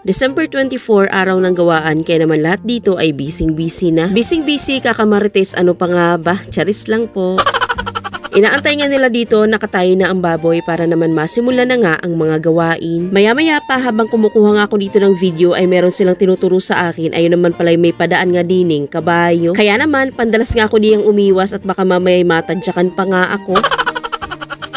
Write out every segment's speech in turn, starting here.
December 24, araw ng gawaan, kaya naman lahat dito ay busy na. Busy kakamarites, ano pa nga ba? Charis lang po. Inaantay nga nila dito, nakatayo na ang baboy para naman masimula na nga ang mga gawain. Maya-maya pa habang kumukuha nga ako dito ng video ay meron silang tinuturo sa akin. Ayun naman pala may padaan nga dining kabayo. Kaya naman pandalas nga ako diyang umiwas at baka mamaya matadyakan pa nga ako.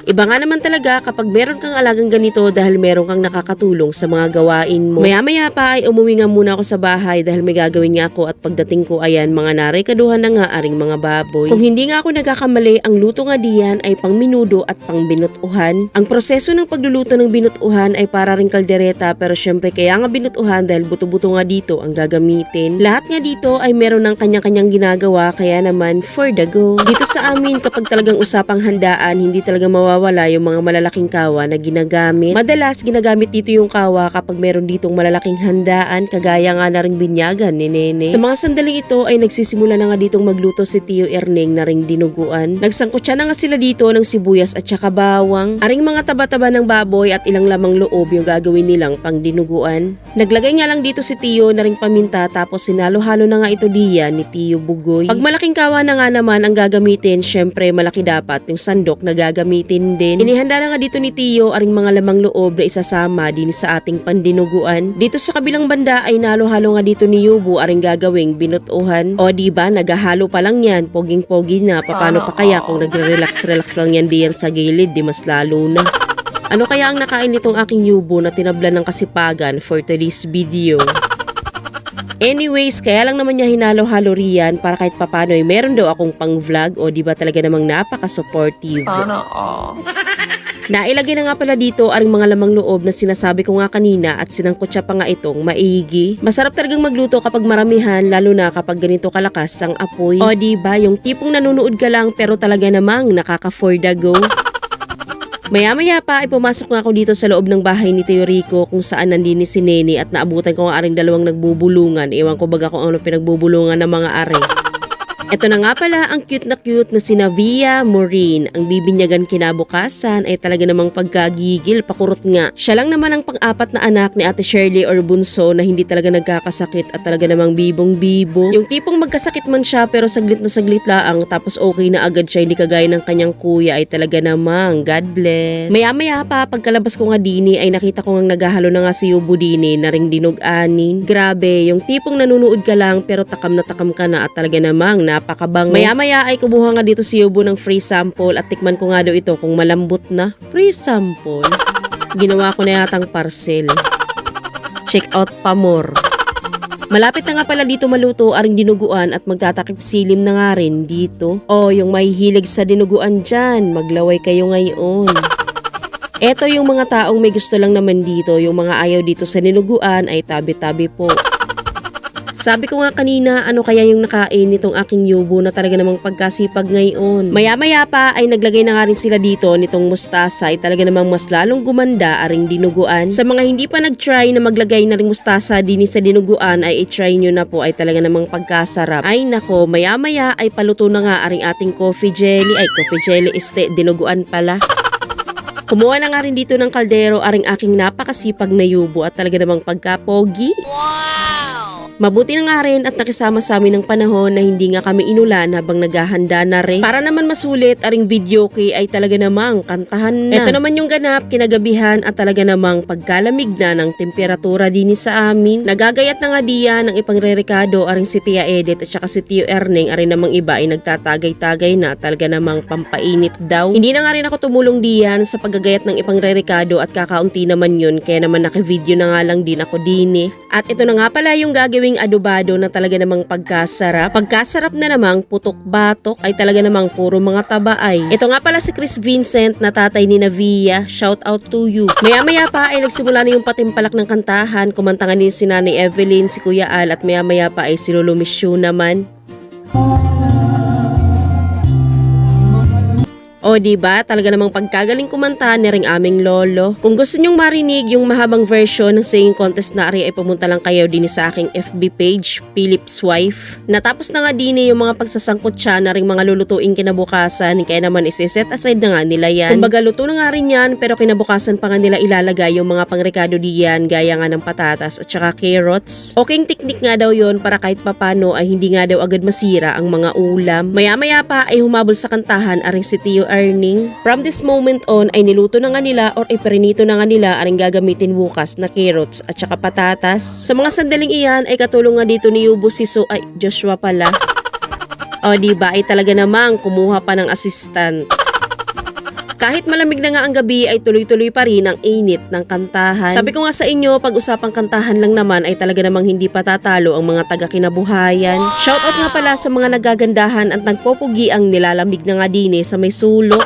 Iba nga naman talaga kapag meron kang alagang ganito dahil meron kang nakakatulong sa mga gawain mo. Maya-maya pa ay umuwi nga muna ako sa bahay dahil may gagawin nga ako at pagdating ko ayan mga narekaduhan na nga aring mga baboy. Kung hindi nga ako nagkakamali, ang luto nga diyan ay pang minudo at pang binutuhan. Ang proseso ng pagluluto ng binutuhan ay para ring kaldereta pero syempre kaya nga binutuhan dahil buto-buto nga dito ang gagamitin. Lahat nga dito ay meron ng kanya-kanyang ginagawa kaya naman for the go. Dito sa amin kapag talagang usapang handaan, hindi talaga mawawala yung mga malalaking kawa na ginagamit. Madalas ginagamit dito yung kawa kapag meron ditong malalaking handaan kagaya nga na ring binyagan ni Nene. Sa mga sandaling ito ay nagsisimula na nga ditong magluto si Tio Erneng na ring dinuguan. Nagsangkutsa na nga sila dito ng sibuyas at saka bawang. Aring mga taba-taba ng baboy at ilang lamang loob yung gagawin nilang pang dinuguan. Naglagay nga lang dito si Tio na ring paminta tapos sinalo-halo na nga ito diyan ni Tio Bugoy. Pag malaking kawa na nga naman ang gagamitin, syempre malaki dapat yung sandok na gagamitin din. Inihanda na nga dito ni Tio aring mga lamang loob na isasama din sa ating pandinuguan. Dito sa kabilang banda ay nalo-halo nga dito ni Yubo aring gagawing binutuhan. O diba, nagahalo pa lang yan, poging-pogi na. Paano pa kaya kung nagre-relax lang yan diyan sa gilid, di mas lalo na. Ano kaya ang nakain nitong aking Yubo na tinablan ng kasipagan for today's video? Anyways, kaya lang naman niya hinalo-halo riyan para kahit papano ay meron daw akong pang-vlog o diba talaga namang napaka-supportive. Nailagay na nga pala dito aring mga lamang loob na sinasabi ko nga kanina at sinangkutsa pa nga itong maigi. Masarap talagang magluto kapag maramihan lalo na kapag ganito kalakas ang apoy. O diba, yung tipong nanunood ka lang pero talaga namang nakaka-for the go. Maya-maya pa ay pumasok nga ako dito sa loob ng bahay ni Tio Rico kung saan nandini si Nene at naabutan ko nga aring dalawang nagbubulungan. Ewan ko baga kung ano pinagbubulungan ng mga are. Ito na nga pala ang cute na sina Via Maureen. Ang bibinyagan kinabukasan ay talaga namang pagkagigil, pakurot nga. Siya lang naman ang pang-apat na anak ni Ate Shirley or bunso na hindi talaga nagkakasakit at talaga namang bibong-bibo. Yung tipong magkasakit man siya pero saglit na saglit laang tapos okay na agad siya, hindi kagaya ng kanyang kuya ay talaga namang God bless. Maya-maya pa pagkalabas ko nga dini ay nakita ko nga naghahalo na nga si Yubo dini na ring dinug-anin. Grabe, yung tipong nanunood ka lang pero takam ka na at talaga namang napakabango. Maya-maya ay kumuha nga dito si Yubo ng free sample at tikman ko nga daw ito kung malambot na. Free sample? Ginawa ko na yatang parcel. Check out pa more. Malapit na nga pala dito maluto aring dinuguan at magtatakip silim na nga rin dito. O, yung mahihilig sa dinuguan dyan, maglaway kayo ngayon. Eto yung mga taong may gusto lang naman dito, yung mga ayaw dito sa dinuguan ay tabi-tabi po. Sabi ko nga kanina, ano kaya yung nakain nitong aking Yubo na talaga namang pagkasipag ngayon. Maya-maya pa ay naglagay na nga rin sila dito nitong mustasa ay talaga namang mas lalong gumanda aring dinuguan. Sa mga hindi pa nag-try na maglagay na ring mustasa din sa dinuguan ay i-try nyo na po ay talaga namang pagkasarap. Ay nako, maya-maya ay paluto na nga aring ating coffee jelly. Ay, coffee jelly dinuguan pala. Kumuha na nga rin dito ng kaldero aring aking napakasipag na Yubo at talaga namang pagkapogi. Mabuti na nga rin at nakisama sa amin ng panahon na hindi nga kami inulan habang naghahanda na rin. Para naman masulit, aring video kay ay talaga namang kantahan na. Ito naman yung ganap, kinagabihan at talaga namang pagkalamig na ng temperatura din sa amin. Nagagayat na nga diyan ng ipangrerekado aring si Tia Edith at saka si Tio Erneng. Aring namang iba ay nagtatagay-tagay na talaga namang pampainit daw. Hindi na nga rin ako tumulong diyan sa paggagayat ng ipangrerekado at kakaunti naman yun kaya naman naka-video na nga lang din ako din eh. At ito na nga pala yung gagawing adobado na talaga namang pagkasarap. Pagkasarap na namang putok-batok ay talaga namang puro mga taba ay. Ito nga pala si Chris Vincent na tatay ni Navia. Shout out to you. Maya-maya pa ay nagsimula na yung patimpalak ng kantahan. Kumantangan din si Nanay Evelyn, si Kuya Al at maya-maya pa ay si Lolo Mishu naman. O diba, talaga namang pagkagaling kumanta ni ring aming lolo. Kung gusto nyong marinig yung mahabang version ng singing contest na ari ay pumunta lang kayo din sa aking FB page, Philip's Wife. Natapos na nga din yung mga pagsasangkot siya na ring mga lulutuin kinabukasan, kaya naman isi-set aside na nga nila yan. Kumbaga luto na nga rin yan, pero kinabukasan pa nga nila ilalagay yung mga pangrekado diyan gaya nga ng patatas at saka carrots. Okay technique nga daw yon para kahit papano ay hindi nga daw agad masira ang mga ulam. Maya-maya pa ay humabol sa kantahan aring si Tio Erning. From this moment on ay niluto na nga nila or iperinito na nga nila aring gagamitin bukas na carrots at saka patatas. Sa mga sandaling iyan ay katulong nga dito ni Yubo Siso ay Joshua pala. O diba ay talaga namang kumuha pa ng assistant. Kahit malamig na nga ang gabi ay tuloy-tuloy pa rin ang init ng kantahan. Sabi ko nga sa inyo, pag-usapang kantahan lang naman ay talaga namang hindi patatalo ang mga taga-kinabuhayan. Shoutout nga pala sa mga nagagandahan at nagpopugi ang nilalamig na nga dine sa may sulok.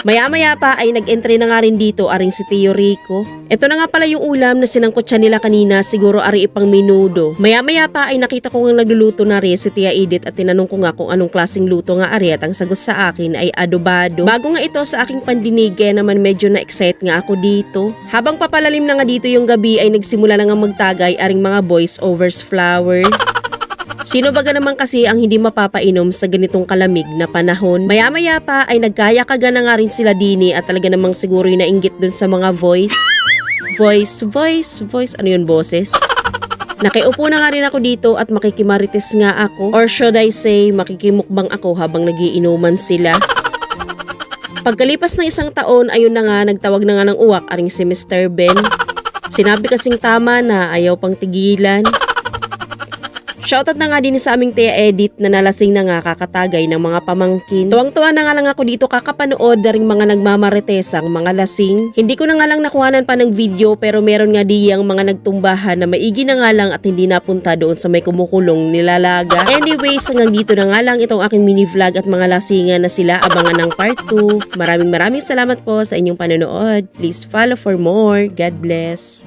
Maya-maya pa ay nag-entry na nga rin dito aring si Tio Rico. Ito na nga pala yung ulam na sinangkot siya nila kanina, siguro ari ipang menudo. Maya-maya pa ay nakita ko nga nagluluto na rin si Tia Edith at tinanong ko nga kung anong klaseng luto nga ari at ang sagot sa akin ay adobado. Bago nga ito sa aking pandinig kaya naman medyo na-excite nga ako dito. Habang papalalim na nga dito yung gabi ay nagsimula na nga magtagay aring mga voice overs flower. Sino baga naman kasi ang hindi mapapainom sa ganitong kalamig na panahon? Maya-maya pa ay nagkaya-kaga na nga rin sila dini at talaga namang siguro yung nainggit dun sa mga voice. Ano yun, boses? Nakiupo na nga rin ako dito at makikimarites nga ako. Or should I say, makikimukbang ako habang nagiinuman sila. Pagkalipas ng isang taon, ayun na nga, nagtawag na nga ng uwak aring si Mr. Ben. Sinabi kasing tama na ayaw pang tigilan. Shoutout na nga din sa aming Tia Edith na nalasing na nga kakatagay ng mga pamangkin. Tuwang-tuwa na nga lang ako dito kakapanood na ring mga nagmamaritesang mga lasing. Hindi ko na nga lang nakuhanan pa ng video pero meron nga diyang mga nagtumbahan na maigi na nga lang at hindi napunta doon sa may kumukulong nilalaga. Anyways, hanggang dito na nga lang itong aking mini vlog at mga lasingan na sila. Abangan ng part 2. Maraming salamat po sa inyong panonood. Please follow for more. God bless.